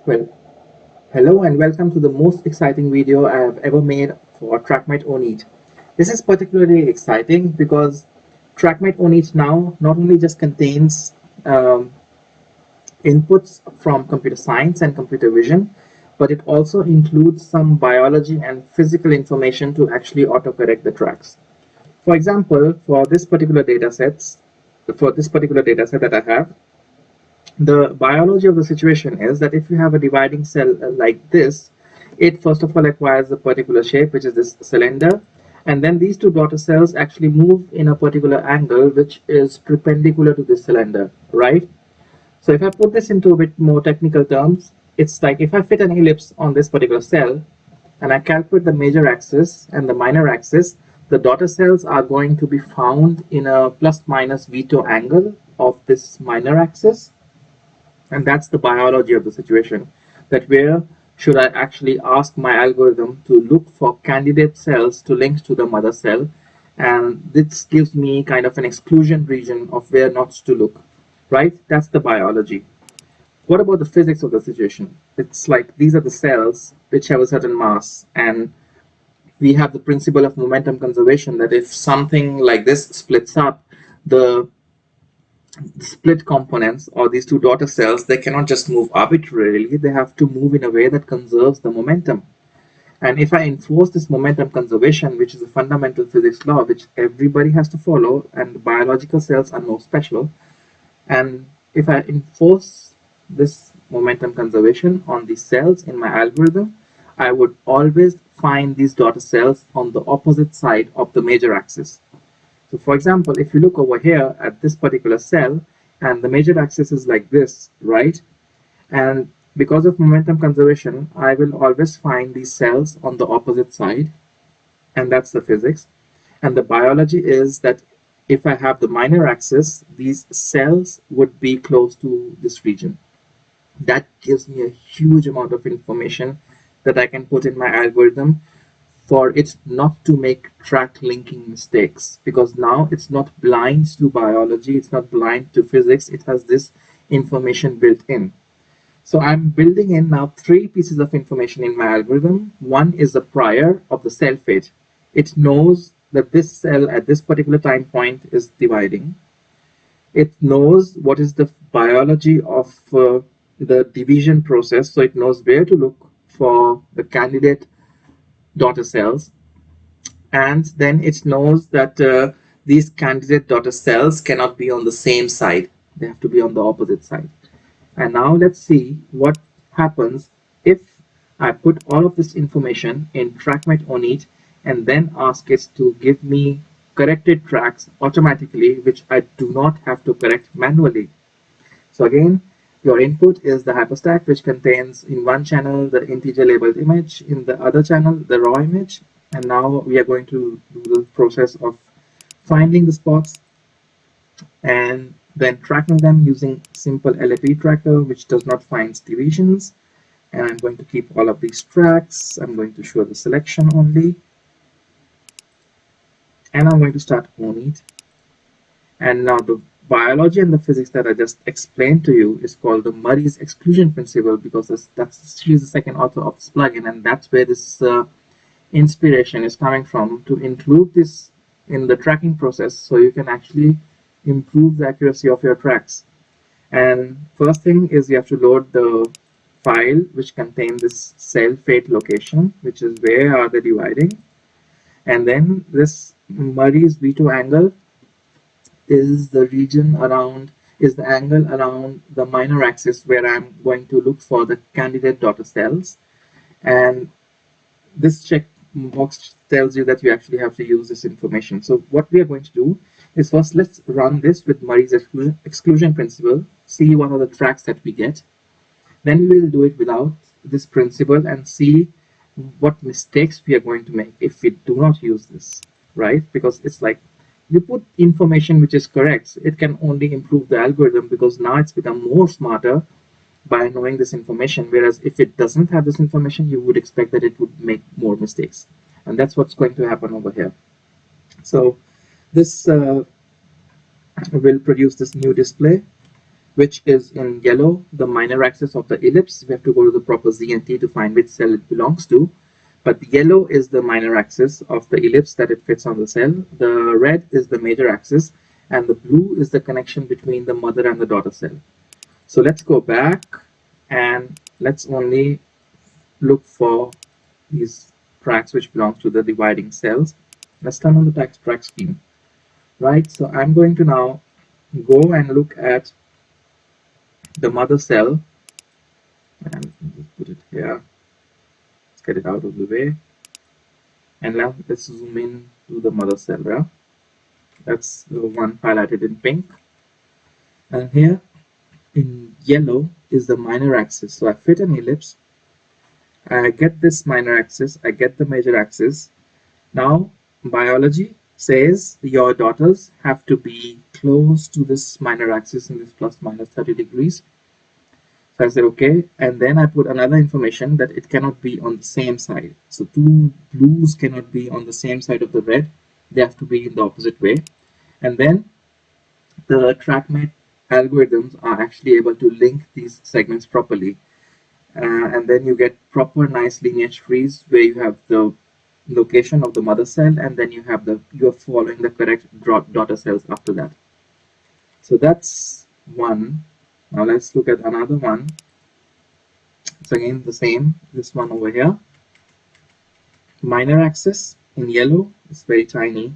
Well, hello and welcome to the most exciting video I have ever made for TrackMate Oneat. This is particularly exciting because TrackMate Oneat now not only just contains inputs from computer science and computer vision, but it also includes some biology and physical information to actually autocorrect the tracks. For example, for this particular data set that I have, the biology of the situation is that if you have a dividing cell like this, it first of all acquires a particular shape, which is this cylinder, and then these two daughter cells actually move in a particular angle which is perpendicular to this cylinder, right? So if I put this into a bit more technical terms, it's like if I fit an ellipse on this particular cell and I calculate the major axis and the minor axis, the daughter cells are going to be found in a plus minus veto angle of this minor axis. And that's the biology of the situation, that where should I actually ask my algorithm to look for candidate cells to link to the mother cell, and this gives me kind of an exclusion region of where not to look, right? That's the biology. What about the physics of the situation? It's like these are the cells which have a certain mass, and we have the principle of momentum conservation, that if something like this splits up, the split components or these two daughter cells, they cannot just move arbitrarily, they have to move in a way that conserves the momentum. And if I enforce this momentum conservation, which is a fundamental physics law which everybody has to follow, and biological cells are no special, and if I enforce this momentum conservation on these cells in my algorithm, I would always find these daughter cells on the opposite side of the major axis. So for example, if you look over here at this particular cell, and the major axis is like this, right? And because of momentum conservation, I will always find these cells on the opposite side, and that's the physics. And the biology is that if I have the minor axis, these cells would be close to this region. That gives me a huge amount of information that I can put in my algorithm for it not to make track linking mistakes, because now it's not blind to biology, it's not blind to physics, it has this information built in. So I'm building in now three pieces of information in my algorithm. One is the prior of the cell fate. It knows that this cell at this particular time point is dividing. It knows what is the biology of the division process, so it knows where to look for the candidate daughter cells, and then it knows that these candidate daughter cells cannot be on the same side, they have to be on the opposite side. And now let's see what happens if I put all of this information in TrackMate Oneat and then ask it to give me corrected tracks automatically, which I do not have to correct manually. So again, your input is the hyperstack, which contains in one channel the integer labeled image, in the other channel the raw image. And now we are going to do the process of finding the spots and then tracking them using simple LFE tracker, which does not find divisions. And I'm going to keep all of these tracks. I'm going to show the selection only. And I'm going to start Oneat. And now the biology and the physics that I just explained to you is called the Murray's exclusion principle, because she's the second author of this plugin, and that's where this inspiration is coming from, to include this in the tracking process so you can actually improve the accuracy of your tracks. And first thing is you have to load the file which contains this cell fate location, which is where are they dividing, and then this Murray's veto angle is the region around, is the angle around the minor axis where I'm going to look for the candidate daughter cells. And this check box tells you that you actually have to use this information. So what we are going to do is first let's run this with Murray's exclusion principle, see what are the tracks that we get. Then we will do it without this principle and see what mistakes we are going to make if we do not use this, right? Because it's like, you put information which is correct, it can only improve the algorithm, because now it's become more smarter by knowing this information, whereas if it doesn't have this information, you would expect that it would make more mistakes. And that's what's going to happen over here. So this will produce this new display which is in yellow, the minor axis of the ellipse. We have to go to the proper Z and T to find which cell it belongs to. But the yellow is the minor axis of the ellipse that it fits on the cell. The red is the major axis, and the blue is the connection between the mother and the daughter cell. So let's go back and let's only look for these tracks which belong to the dividing cells. Let's turn on the track scheme. Right, so I'm going to now go and look at the mother cell, and just put it here. Let's get it out of the way, and now let's zoom in to the mother cell. Yeah, that's the one highlighted in pink, and here in yellow is the minor axis. So I fit an ellipse, I get this minor axis, I get the major axis. Now biology says your daughters have to be close to this minor axis in this plus minus 30 degrees. So I say okay, and then I put another information that it cannot be on the same side. So two blues cannot be on the same side of the red, they have to be in the opposite way. And then the TrackMate algorithms are actually able to link these segments properly. And then you get proper nice lineage trees where you have the location of the mother cell, and then you have you're following the correct daughter cells after that. So that's one. Now let's look at another one. It's again the same, this one over here. Minor axis in yellow is very tiny,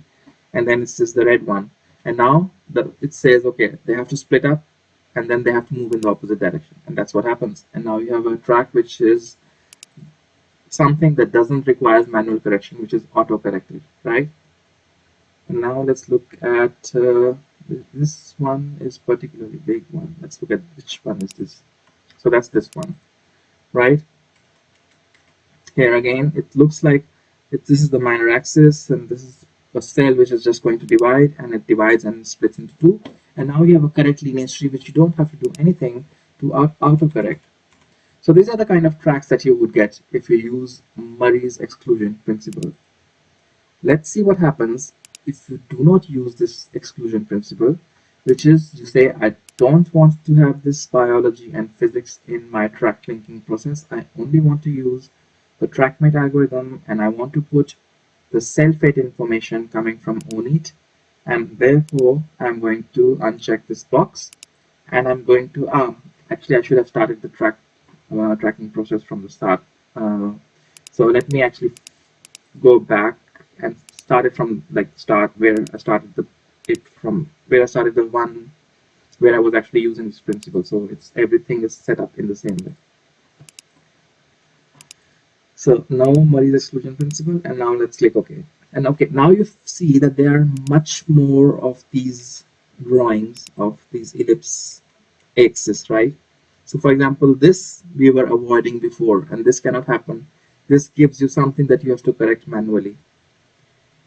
and then it's just the red one. And now it says okay, they have to split up, and then they have to move in the opposite direction, and that's what happens. And now you have a track which is something that doesn't require manual correction, which is auto corrected, right? And now let's look at this one is particularly big one. Let's look at which one is this. So that's this one, right? Here again, it looks like this is the minor axis, and this is a cell which is just going to divide, and it divides and splits into two. And now you have a correct lineage tree which you don't have to do anything to autocorrect. So these are the kind of tracks that you would get if you use Murray's exclusion principle. Let's see what happens if you do not use this exclusion principle, which is you say I don't want to have this biology and physics in my track linking process. I only want to use the TrackMate algorithm, and I want to put the cell fate information coming from Oneat, and therefore I'm going to uncheck this box, and I'm going to actually I should have started the tracking process from the start. So let me actually go back and start it from where I started the one where I was actually using this principle. So everything is set up in the same way. So now Murray's exclusion principle, and now let's click OK. And okay, now you see that there are much more of these drawings of these ellipse axis, right? So for example, this we were avoiding before, and this cannot happen. This gives you something that you have to correct manually.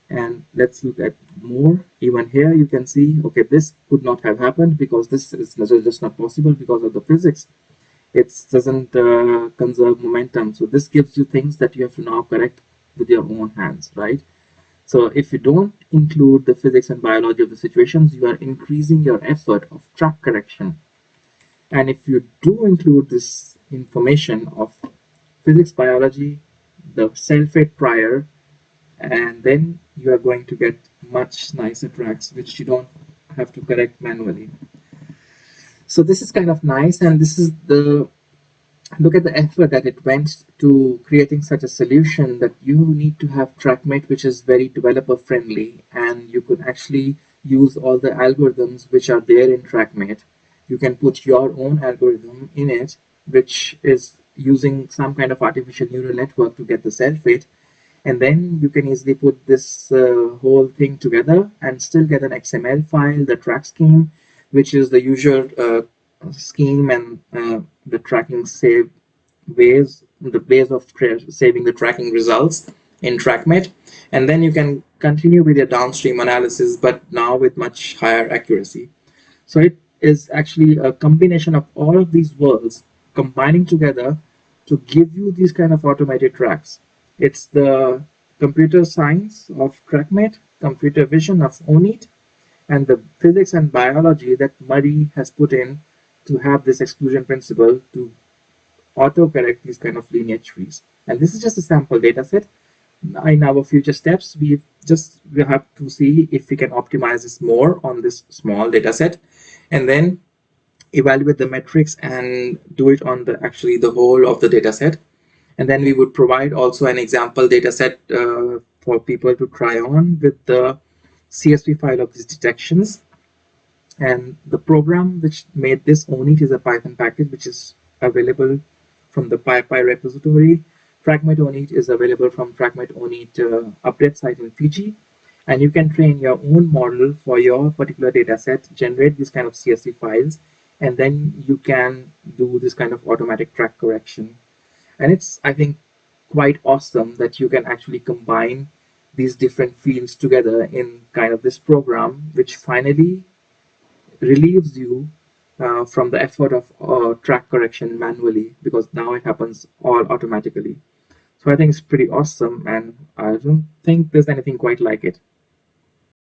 And let's look at more. Even here you can see, okay, this could not have happened because this is just not possible because of the physics. It doesn't conserve momentum. So this gives you things that you have to now correct with your own hands, right? So if you don't include the physics and biology of the situations, you are increasing your effort of track correction. And if you do include this information of physics, biology, the cell fate prior, and then you are going to get much nicer tracks which you don't have to correct manually. So this is kind of nice, and this is look at the effort that it went to creating such a solution that you need to have TrackMate, which is very developer friendly, and you could actually use all the algorithms which are there in TrackMate. You can put your own algorithm in it, which is using some kind of artificial neural network to get the cell fate, and then you can easily put this whole thing together and still get an XML file, the track scheme, which is the usual scheme and the tracking save ways, the ways of saving the tracking results in TrackMate, and then you can continue with your downstream analysis, but now with much higher accuracy. So it is actually a combination of all of these worlds combining together to give you these kind of automated tracks. It's the computer science of TrackMate, computer vision of Oneat, and the physics and biology that Murray has put in to have this exclusion principle to autocorrect these kind of linear trees. And this is just a sample data set. In our future steps, we have to see if we can optimize this more on this small data set, and then evaluate the metrics and do it on the actually the whole of the data set. And then we would provide also an example data set for people to try on with the CSV file of these detections. And the program which made this Oneat is a Python package which is available from the PyPy repository. TrackMate Oneat is available from TrackMate Oneat update site in Fiji. And you can train your own model for your particular data set, generate these kind of CSV files, and then you can do this kind of automatic track correction. And it's, I think, quite awesome that you can actually combine these different fields together in kind of this program, which finally relieves you from the effort of track correction manually, because now it happens all automatically. So I think it's pretty awesome, and I don't think there's anything quite like it.